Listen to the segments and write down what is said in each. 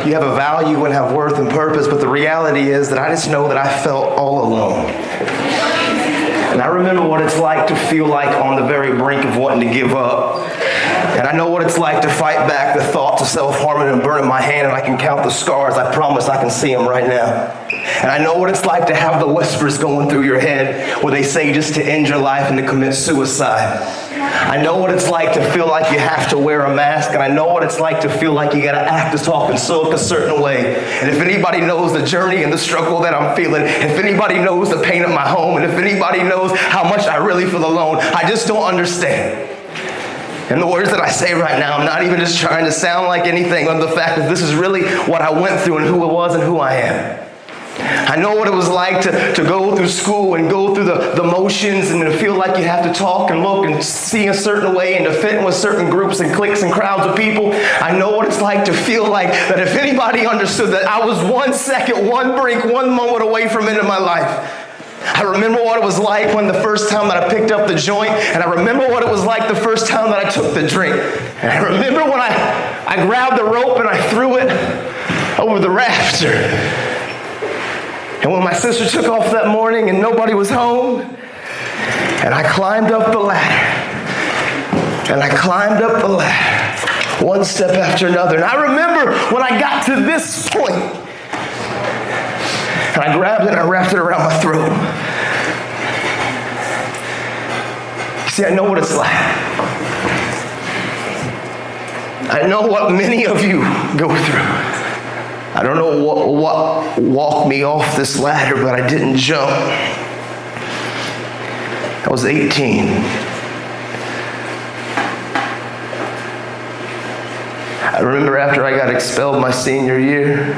you have a value and have worth and purpose, but the reality is that I just know that I felt all alone. And I remember what it's like to feel like on the very brink of wanting to give up. And I know what it's like to fight back the thoughts of self-harming and burning my hand, and I can count the scars. I promise I can see them right now. And I know what it's like to have the whispers going through your head where they say just to end your life and to commit suicide. I know what it's like to feel like you have to wear a mask, and I know what it's like to feel like you gotta act to talk and look a certain way. And if anybody knows the journey and the struggle that I'm feeling, if anybody knows the pain of my home, and if anybody knows how much I really feel alone, I just don't understand. And the words that I say right now, I'm not even just trying to sound like anything other than the fact that this is really what I went through and who it was and who I am. I know what it was like to go through school and go through the motions and to feel like you have to talk and look and see a certain way and to fit in with certain groups and cliques and crowds of people. I know what it's like to feel like that if anybody understood that I was 1 second, one brink, one moment away from ending my life. I remember what it was like when the first time that I picked up the joint, and I remember what it was like the first time that I took the drink. And I remember when I grabbed the rope and I threw it over the rafter. And when my sister took off that morning and nobody was home, and I climbed up the ladder, and I climbed up the ladder, one step after another. And I remember when I got to this point, and I grabbed it and I wrapped it around my throat. You see, I know what it's like. I know what many of you go through. I don't know what walked me off this ladder, but I didn't jump. I was 18. I remember after I got expelled my senior year,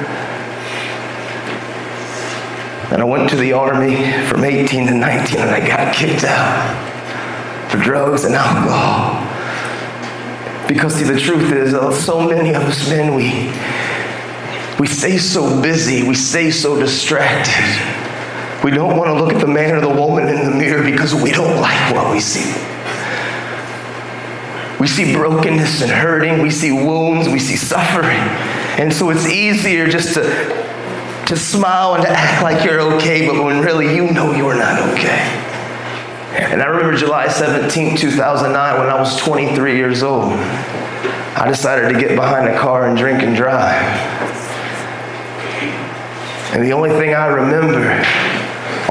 and I went to the Army from 18 to 19, and I got kicked out for drugs and alcohol. Because see, the truth is, so many of us men, we stay so busy, we stay so distracted. We don't want to look at the man or the woman in the mirror because we don't like what we see. We see brokenness and hurting, we see wounds, we see suffering. And so it's easier just to smile and to act like you're okay, but when really you know you're not okay. And I remember July 17, 2009, when I was 23 years old. I decided to get behind a car and drink and drive. And the only thing I remember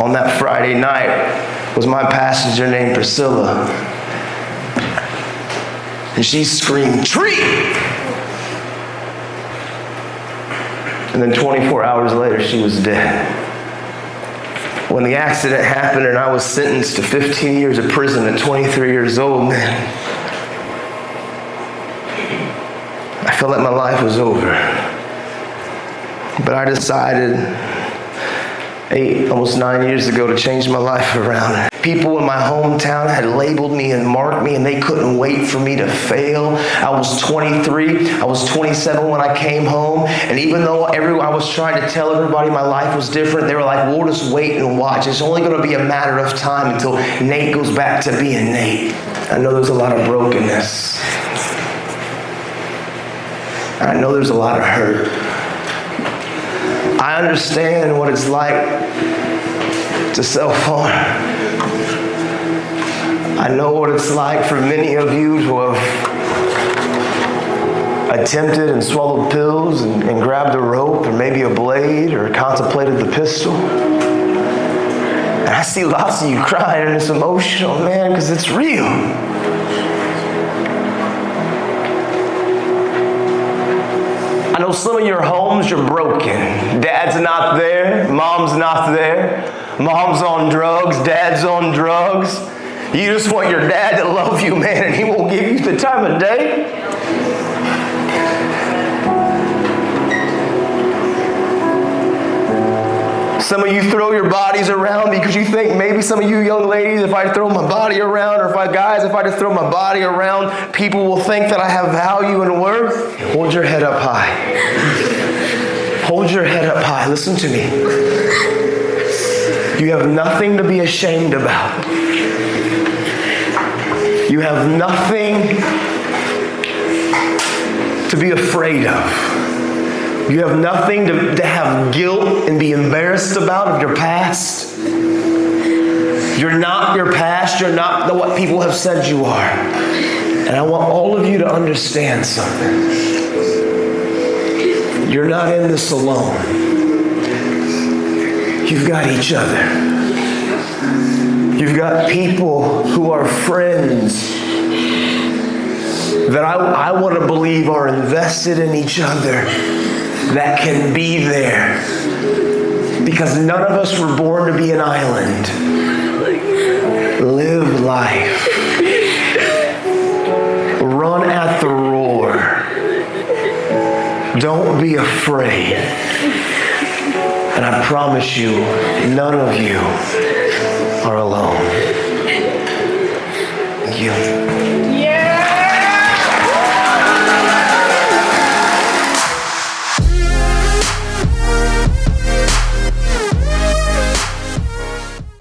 on that Friday night was my passenger named Priscilla. And she screamed, "Tree!" And then 24 hours later, she was dead. When the accident happened and I was sentenced to 15 years of prison at 23 years old, man, I felt like my life was over. But I decided almost 9 years ago to change my life around. People in my hometown had labeled me and marked me, and they couldn't wait for me to fail. I was 23. I was 27 when I came home. And even though I was trying to tell everybody my life was different, they were like, "We'll just wait and watch. It's only going to be a matter of time until Nate goes back to being Nate." I know there's a lot of brokenness. I know there's a lot of hurt. I understand what it's like to self-harm. I know what it's like for many of you to have attempted and swallowed pills and grabbed a rope or maybe a blade or contemplated the pistol. And I see lots of you crying and it's emotional, man, because it's real. I know some of your homes, you're broken. Dad's not there. Mom's not there. Mom's on drugs. Dad's on drugs. You just want your dad to love you, man, and he won't give you the time of day. Some of you throw your bodies around because you think maybe some of you young ladies, if I throw my body around, or if I just throw my body around, people will think that I have value and worth. Hold your head up high. Hold your head up high. Listen to me. You have nothing to be ashamed about. You have nothing to be afraid of. You have nothing to have guilt and be embarrassed about of your past. You're not your past. You're not what people have said you are. And I want all of you to understand something. You're not in this alone. You've got each other. You've got people who are friends that I want to believe are invested in each other, that can be there. Because none of us were born to be an island. Live life. Run at the roar. Don't be afraid. And I promise you, none of you are alone. Thank you.